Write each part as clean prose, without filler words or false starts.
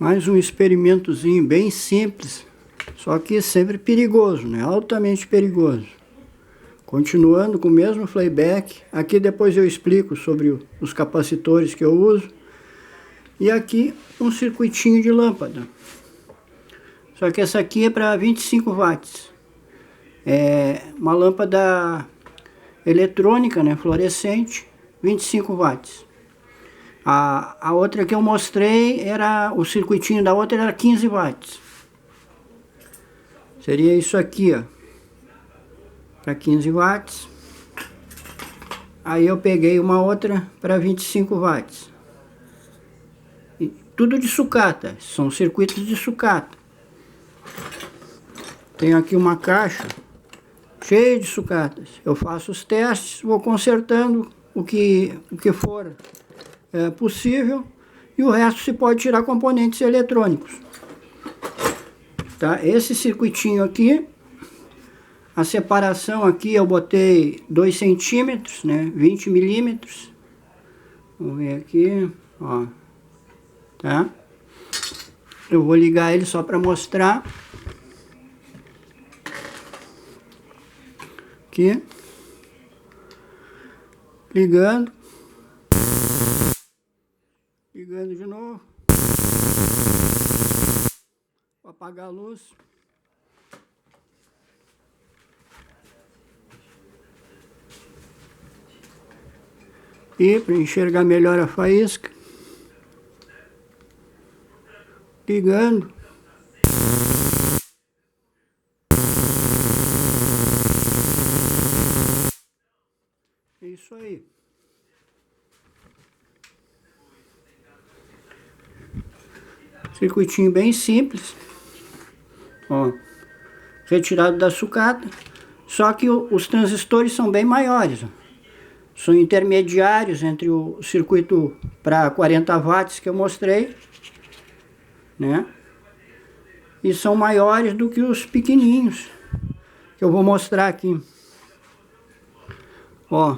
Mais um experimentozinho bem simples, só que sempre perigoso, né? Altamente perigoso. Continuando com o mesmo playback, aqui depois eu explico sobre os capacitores que eu uso. E aqui um circuitinho de lâmpada. Só que essa aqui é para 25 watts. É uma lâmpada eletrônica, né? Fluorescente, 25 watts. A outra que eu mostrei, o circuitinho da outra era 15 watts. Seria isso aqui, ó. Para 15 watts. Aí eu peguei uma outra para 25 watts. E tudo de sucata, são circuitos de sucata. Tenho aqui uma caixa cheia de sucatas. Eu faço os testes, vou consertando o que for possível, e o resto se pode tirar componentes eletrônicos. Tá? Esse circuitinho aqui, a separação aqui eu botei 2 centímetros, né? 20 milímetros. Vamos ver aqui, ó. Tá? Eu vou ligar ele só para mostrar. Aqui. Ligando. Ligando de novo. Vou apagar a luz. E para enxergar melhor a faísca. Ligando. É isso aí. Circuitinho bem simples. Ó, retirado da sucata. Só que os transistores são bem maiores. Ó. São intermediários entre o circuito para 40 watts que eu mostrei, né? E são maiores do que os pequenininhos que eu vou mostrar aqui. Ó,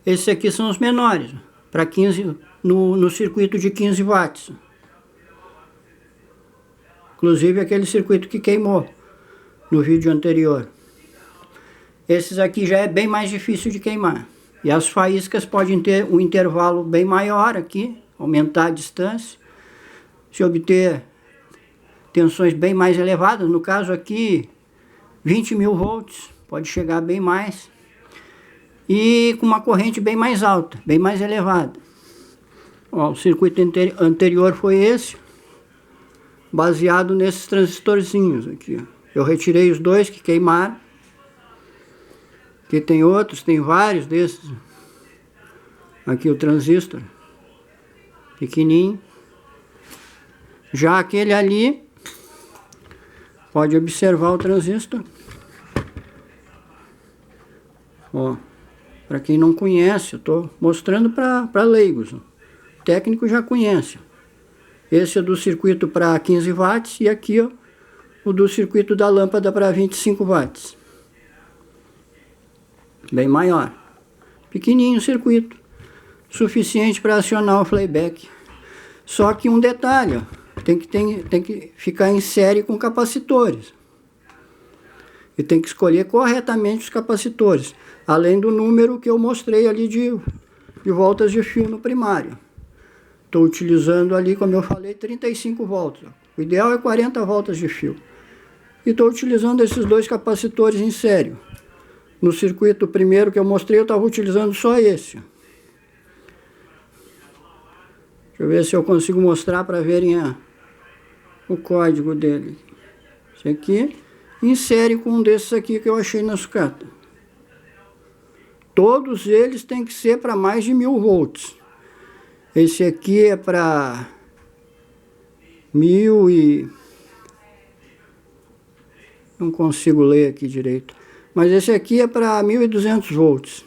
esses aqui são os menores, para 15 no circuito de 15 watts. Inclusive aquele circuito que queimou no vídeo anterior. Esses aqui já é bem mais difícil de queimar. E as faíscas podem ter um intervalo bem maior aqui, aumentar a distância, se obter tensões bem mais elevadas. No caso aqui, 20.000 volts, pode chegar bem mais. E com uma corrente bem mais alta, bem mais elevada. Ó, o circuito anterior foi esse, baseado nesses transistorzinhos aqui. Ó. Eu retirei os 2 que queimaram. Aqui tem outros, tem vários desses. Aqui o transistor, pequenininho. Já aquele ali, pode observar o transistor. Ó, para quem não conhece, eu estou mostrando para leigos. O técnico já conhece. Esse é do circuito para 15 watts e aqui, ó, o do circuito da lâmpada para 25 watts. Bem maior. Pequenininho o circuito. Suficiente para acionar o playback. Só que um detalhe, ó, tem que ficar em série com capacitores. E tem que escolher corretamente os capacitores. Além do número que eu mostrei ali de voltas de fio no primário. Estou utilizando ali, como eu falei, 35 voltas. O ideal é 40 voltas de fio. E estou utilizando esses 2 capacitores em série. No circuito primeiro que eu mostrei, eu estava utilizando só esse. Deixa eu ver se eu consigo mostrar para verem o código dele. Esse aqui, em série com um desses aqui que eu achei na sucata. Todos eles têm que ser para mais de 1000 volts. Esse aqui é para 1000 e... não consigo ler aqui direito. Mas esse aqui é para 1200 volts.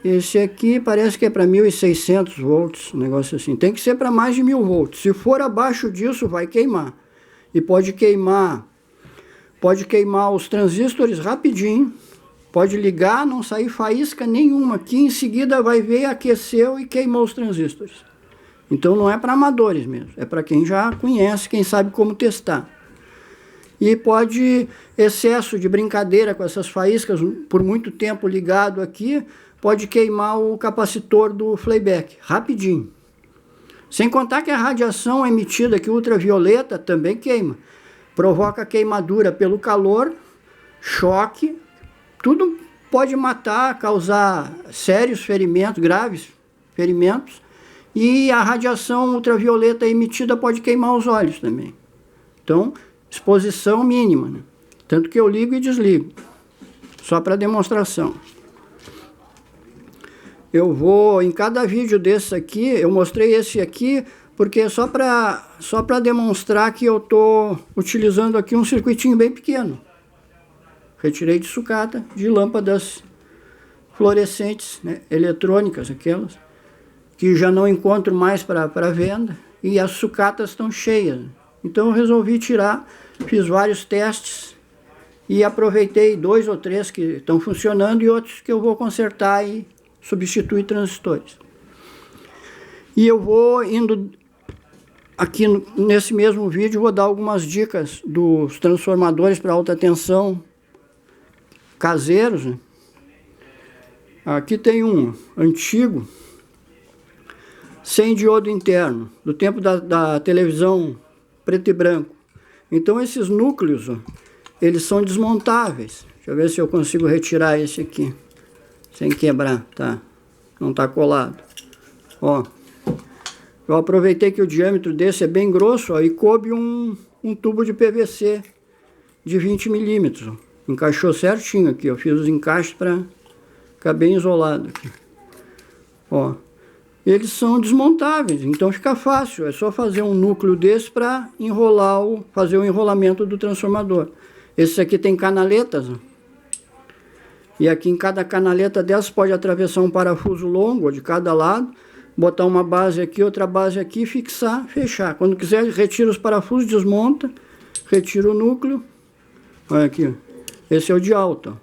Esse aqui parece que é para 1600 volts, um negócio assim. Tem que ser para mais de 1000 volts. Se for abaixo disso, vai queimar. E pode queimar os transistores rapidinho. Pode ligar, não sair faísca nenhuma. Aqui em seguida vai ver, aqueceu e queimou os transistores. Então não é para amadores mesmo, é para quem já conhece, quem sabe como testar. E pode, excesso de brincadeira com essas faíscas, por muito tempo ligado aqui, pode queimar o capacitor do playback, rapidinho. Sem contar que a radiação emitida aqui, ultravioleta, também queima. Provoca queimadura pelo calor, choque, tudo pode matar, causar sérios ferimentos, graves ferimentos. E a radiação ultravioleta emitida pode queimar os olhos também. Então, exposição mínima, né? Tanto que eu ligo e desligo, só para demonstração. Eu vou, em cada vídeo desse aqui, eu mostrei esse aqui, porque é só para demonstrar que eu estou utilizando aqui um circuitinho bem pequeno. Retirei de sucata, de lâmpadas fluorescentes, né, eletrônicas, aquelas, que já não encontro mais para venda, e as sucatas estão cheias. Então eu resolvi tirar, fiz vários testes, e aproveitei 2 ou 3 que estão funcionando, e outros que eu vou consertar e substituir transistores. E eu vou indo aqui nesse mesmo vídeo, vou dar algumas dicas dos transformadores para alta tensão caseiros, né? Aqui tem um antigo, sem diodo interno, do tempo da televisão preto e branco. Então esses núcleos, ó, eles são desmontáveis. Deixa eu ver se eu consigo retirar esse aqui sem quebrar, tá? Não tá colado. Ó, eu aproveitei que o diâmetro desse é bem grosso, ó, e coube um tubo de PVC de 20 milímetros. Ó. Encaixou certinho aqui, eu fiz os encaixes para ficar bem isolado aqui. Ó, eles são desmontáveis, então fica fácil. É só fazer um núcleo desse para enrolar, fazer o enrolamento do transformador. Esse aqui tem canaletas, ó. E aqui em cada canaleta dessas pode atravessar um parafuso longo de cada lado, botar uma base aqui, outra base aqui, fixar, fechar. Quando quiser, retira os parafusos, desmonta, retira o núcleo. Olha aqui, ó. Esse é o de alta.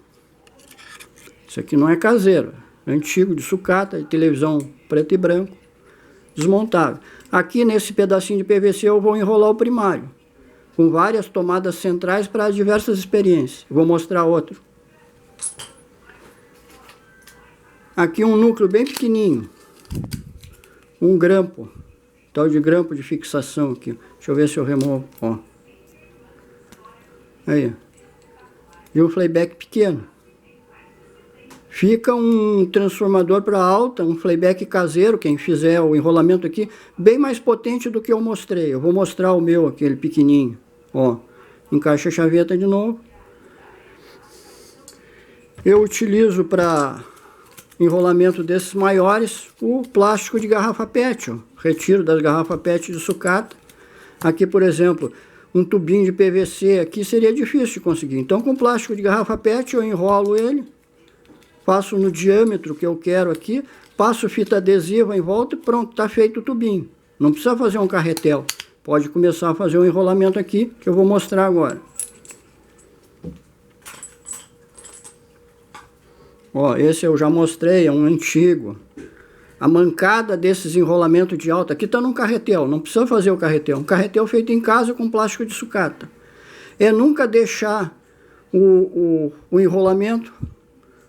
Esse aqui não é caseiro, é antigo, de sucata, de televisão preto e branco, desmontável. Aqui nesse pedacinho de PVC eu vou enrolar o primário, com várias tomadas centrais para diversas experiências. Vou mostrar outro. Aqui um núcleo bem pequenininho, um grampo, tal de grampo de fixação aqui. Deixa eu ver se eu removo, ó. Aí, e um playback pequeno. Fica um transformador para alta, um playback caseiro, quem fizer o enrolamento aqui, bem mais potente do que eu mostrei. Eu vou mostrar o meu, aquele pequenininho, ó. Encaixa a chaveta de novo. Eu utilizo para enrolamento desses maiores o plástico de garrafa PET, ó. Retiro das garrafas PET de sucata. Aqui, por exemplo, um tubinho de PVC aqui seria difícil de conseguir. Então, com plástico de garrafa PET, eu enrolo ele, passo no diâmetro que eu quero aqui, passo fita adesiva em volta e pronto, está feito o tubinho. Não precisa fazer um carretel. Pode começar a fazer um enrolamento aqui, que eu vou mostrar agora. Ó, esse eu já mostrei, é um antigo. A mancada desses enrolamentos de alta, aqui está num carretel, não precisa fazer o carretel. Um carretel feito em casa com plástico de sucata. É nunca deixar o enrolamento,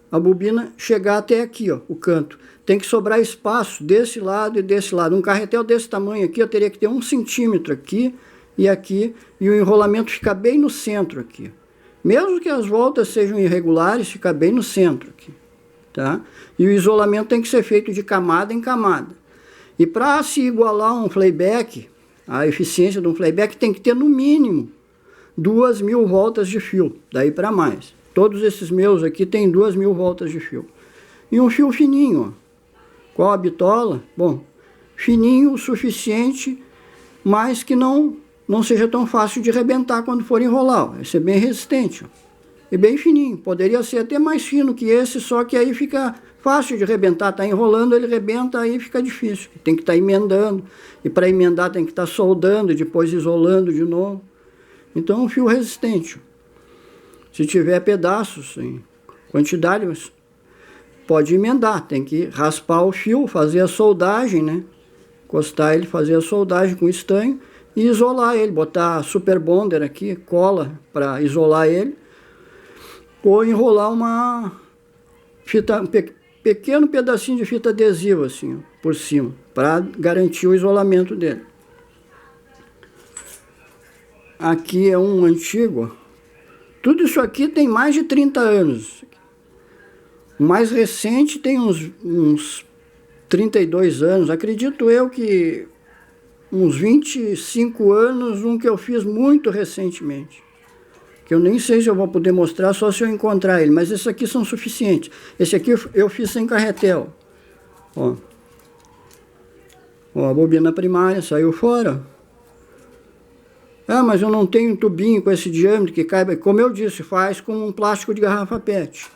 a bobina, chegar até aqui, ó, o canto. Tem que sobrar espaço desse lado e desse lado. Um carretel desse tamanho aqui, eu teria que ter 1 centímetro aqui, e o enrolamento fica bem no centro aqui. Mesmo que as voltas sejam irregulares, fica bem no centro aqui, tá? E o isolamento tem que ser feito de camada em camada. E para se igualar a um playback, a eficiência de um playback tem que ter no mínimo 2.000 voltas de fio, daí para mais. Todos esses meus aqui tem 2.000 voltas de fio. E um fio fininho, ó. Qual a bitola? Bom, fininho o suficiente, mas que não seja tão fácil de arrebentar quando for enrolar. Vai ser bem resistente, ó. E bem fininho. Poderia ser até mais fino que esse, só que aí fica fácil de arrebentar. Está enrolando, ele arrebenta, aí fica difícil. Tem que estar emendando. E para emendar tem que estar soldando e depois isolando de novo. Então, um fio resistente. Se tiver pedaços em quantidade, pode emendar. Tem que raspar o fio, fazer a soldagem, né? encostar ele, fazer a soldagem com estanho e isolar ele, botar super bonder aqui, cola para isolar ele, ou enrolar uma fita, pequeno pedacinho de fita adesiva assim, ó, por cima, para garantir o isolamento dele. Aqui é um antigo. Tudo isso aqui tem mais de 30 anos. O mais recente tem uns 32 anos. Acredito eu que uns 25 anos, um que eu fiz muito recentemente. Que eu nem sei se eu vou poder mostrar, só se eu encontrar ele. Mas esses aqui são suficientes. Esse aqui eu fiz sem carretel. Ó. Ó, a bobina primária saiu fora. Ah, mas eu não tenho um tubinho com esse diâmetro que caiba. Como eu disse, faz com um plástico de garrafa PET.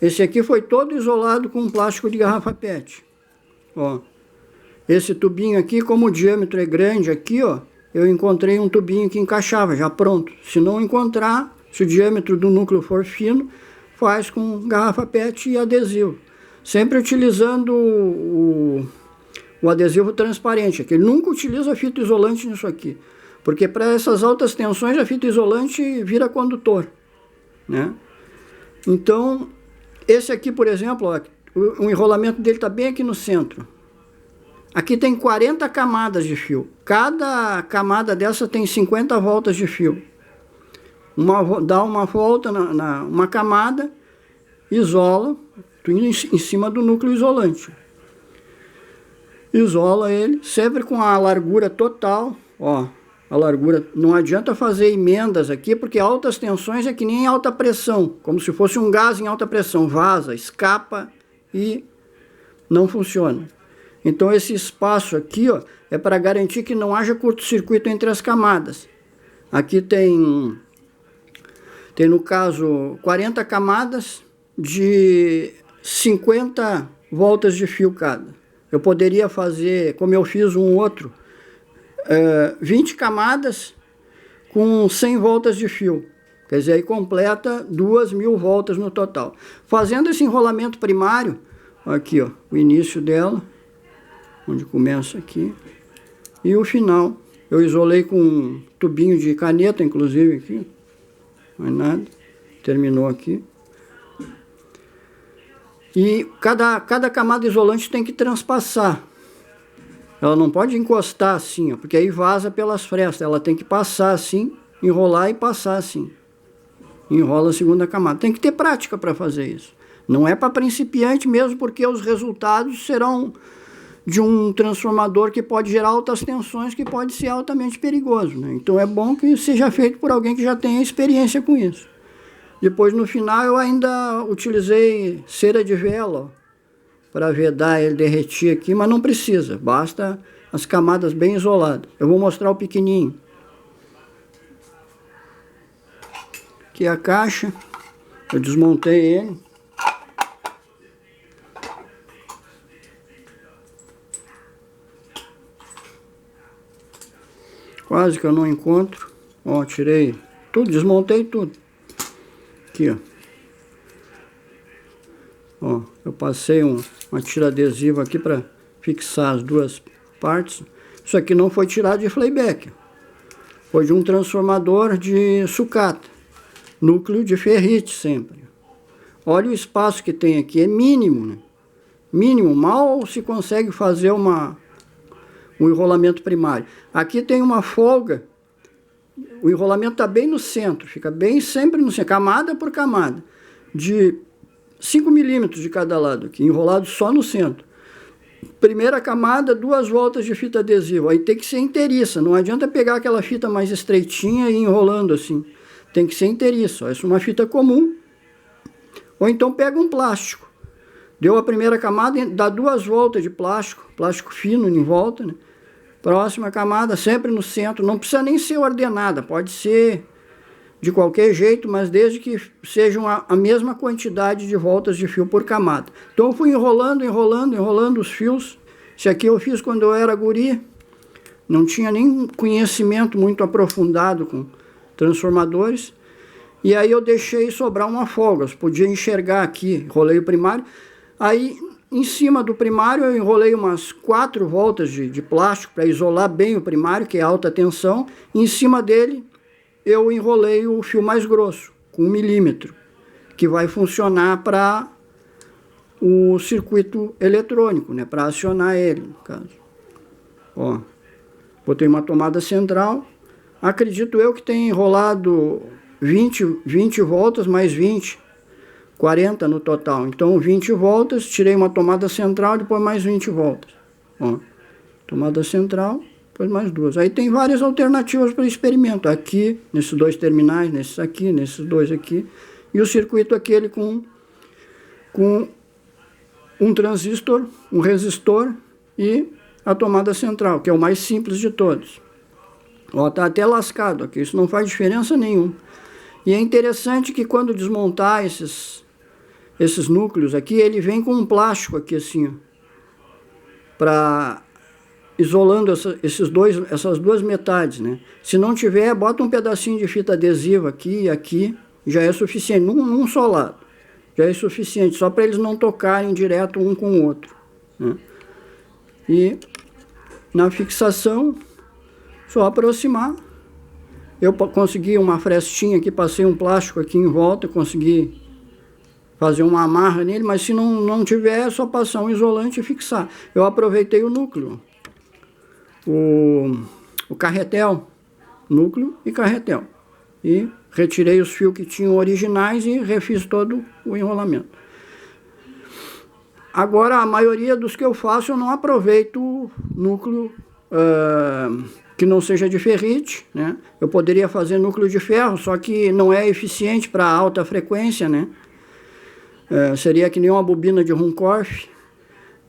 Esse aqui foi todo isolado com um plástico de garrafa PET. Ó. Esse tubinho aqui, como o diâmetro é grande aqui, ó, eu encontrei um tubinho que encaixava, já pronto. Se não encontrar, se o diâmetro do núcleo for fino, faz com garrafa PET e adesivo. Sempre utilizando o adesivo transparente. Aqui. Ele nunca utiliza fita isolante nisso aqui. Porque para essas altas tensões a fita isolante vira condutor, né? Então, esse aqui, por exemplo, ó, o enrolamento dele está bem aqui no centro. Aqui tem 40 camadas de fio. Cada camada dessa tem 50 voltas de fio. Dá uma volta uma camada, isola, em cima do núcleo isolante. Isola ele, sempre com a largura total, ó. A largura, não adianta fazer emendas aqui, porque altas tensões é que nem alta pressão, como se fosse um gás em alta pressão, vaza, escapa e não funciona. Então esse espaço aqui, ó, é para garantir que não haja curto-circuito entre as camadas. Aqui tem no caso 40 camadas de 50 voltas de fio cada. Eu poderia fazer, como eu fiz um outro, 20 camadas com 100 voltas de fio. Quer dizer, aí completa 2.000 voltas no total. Fazendo esse enrolamento primário, aqui ó, o início dela, onde começa aqui, e o final. Eu isolei com um tubinho de caneta, inclusive, aqui. Mais nada. Terminou aqui. E cada camada isolante tem que transpassar. Ela não pode encostar assim, ó, porque aí vaza pelas frestas. Ela tem que passar assim, enrolar e passar assim. Enrola a segunda camada. Tem que ter prática para fazer isso. Não é para principiante mesmo, porque os resultados serão de um transformador que pode gerar altas tensões, que pode ser altamente perigoso, né? Então é bom que seja feito por alguém que já tenha experiência com isso. Depois, no final, eu ainda utilizei cera de vela, para vedar ele, derretir aqui, mas não precisa, basta as camadas bem isoladas. Eu vou mostrar o pequenininho. Aqui é a caixa, eu desmontei ele. Quase que eu não encontro. Ó, tirei tudo, desmontei tudo. Aqui, ó. Ó, eu passei uma tira adesiva aqui para fixar as duas partes. Isso aqui não foi tirado de Flyback. Foi de um transformador de sucata. Núcleo de ferrite sempre. Olha o espaço que tem aqui, é mínimo, né? Mínimo, mal se consegue fazer um enrolamento primário. Aqui tem uma folga. O enrolamento está bem no centro, fica bem sempre no centro, camada por camada. De 5 milímetros de cada lado aqui, enrolado só no centro. Primeira camada, 2 voltas de fita adesiva. Aí tem que ser inteiriça, não adianta pegar aquela fita mais estreitinha e ir enrolando assim. Tem que ser inteiriça. Essa é uma fita comum. Ou então pega um plástico. Deu a primeira camada, dá 2 voltas de plástico fino em volta, né? Próxima camada, sempre no centro. Não precisa nem ser ordenada, pode ser de qualquer jeito, mas desde que sejam a mesma quantidade de voltas de fio por camada. Então eu fui enrolando os fios. Esse aqui eu fiz quando eu era guri. Não tinha nem conhecimento muito aprofundado com transformadores. E aí eu deixei sobrar uma folga. Eu podia enxergar aqui, enrolei o primário. Aí em cima do primário eu enrolei umas 4 voltas de plástico para isolar bem o primário, que é alta tensão. Em cima dele eu enrolei o fio mais grosso, com 1 milímetro, que vai funcionar para o circuito eletrônico, né, para acionar ele, no caso. Ó, botei uma tomada central. Acredito eu que tenha enrolado 20 voltas mais 20, 40 no total. Então 20 voltas, tirei uma tomada central, depois mais 20 voltas. Ó, tomada central, depois mais 2. Aí tem várias alternativas para o experimento. Aqui, nesses 2 terminais, nesses aqui, nesses 2 aqui. E o circuito aquele com um transistor, um resistor e a tomada central, que é o mais simples de todos. Ó, tá até lascado aqui, isso não faz diferença nenhuma. E é interessante que quando desmontar esses núcleos aqui, ele vem com um plástico aqui assim, ó, para isolando essas 2 metades, né? Se não tiver, bota um pedacinho de fita adesiva aqui e aqui, já é suficiente, num só lado. Já é suficiente, só para eles não tocarem direto um com o outro, né? E na fixação, só aproximar. Eu consegui uma frestinha aqui, passei um plástico aqui em volta, consegui fazer uma amarra nele, mas se não tiver, é só passar um isolante e fixar. Eu aproveitei o núcleo, o carretel, núcleo e carretel, e retirei os fios que tinham originais e refiz todo o enrolamento. Agora, a maioria dos que eu faço, eu não aproveito núcleo que não seja de ferrite, né? Eu poderia fazer núcleo de ferro, só que não é eficiente para alta frequência, né? Seria que nem uma bobina de Runcorff,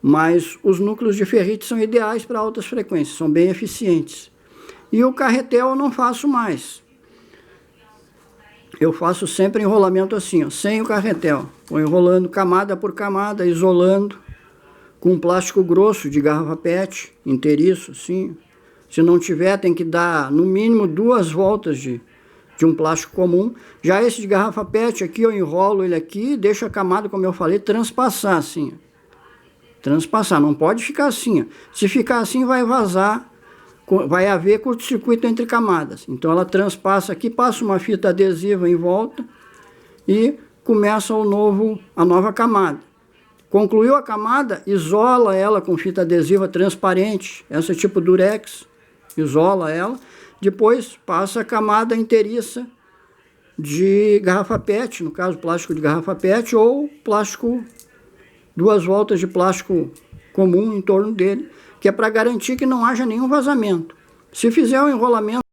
mas os núcleos de ferrite são ideais para altas frequências, são bem eficientes. E o carretel eu não faço mais. Eu faço sempre enrolamento assim, ó, sem o carretel. Vou enrolando camada por camada, isolando, com um plástico grosso de garrafa PET, inteiriço, assim. Se não tiver, tem que dar no mínimo 2 voltas de um plástico comum. Já esse de garrafa PET aqui, eu enrolo ele aqui e deixo a camada, como eu falei, transpassar assim. Transpassar, não pode ficar assim. Ó. Se ficar assim, vai vazar, vai haver curto-circuito entre camadas. Então ela transpassa aqui, passa uma fita adesiva em volta e começa a nova camada. Concluiu a camada, isola ela com fita adesiva transparente, essa tipo Durex, isola ela. Depois passa a camada inteiriça de garrafa PET, no caso plástico de garrafa PET, ou plástico, 2 voltas de plástico comum em torno dele, que é para garantir que não haja nenhum vazamento. Se fizer o enrolamento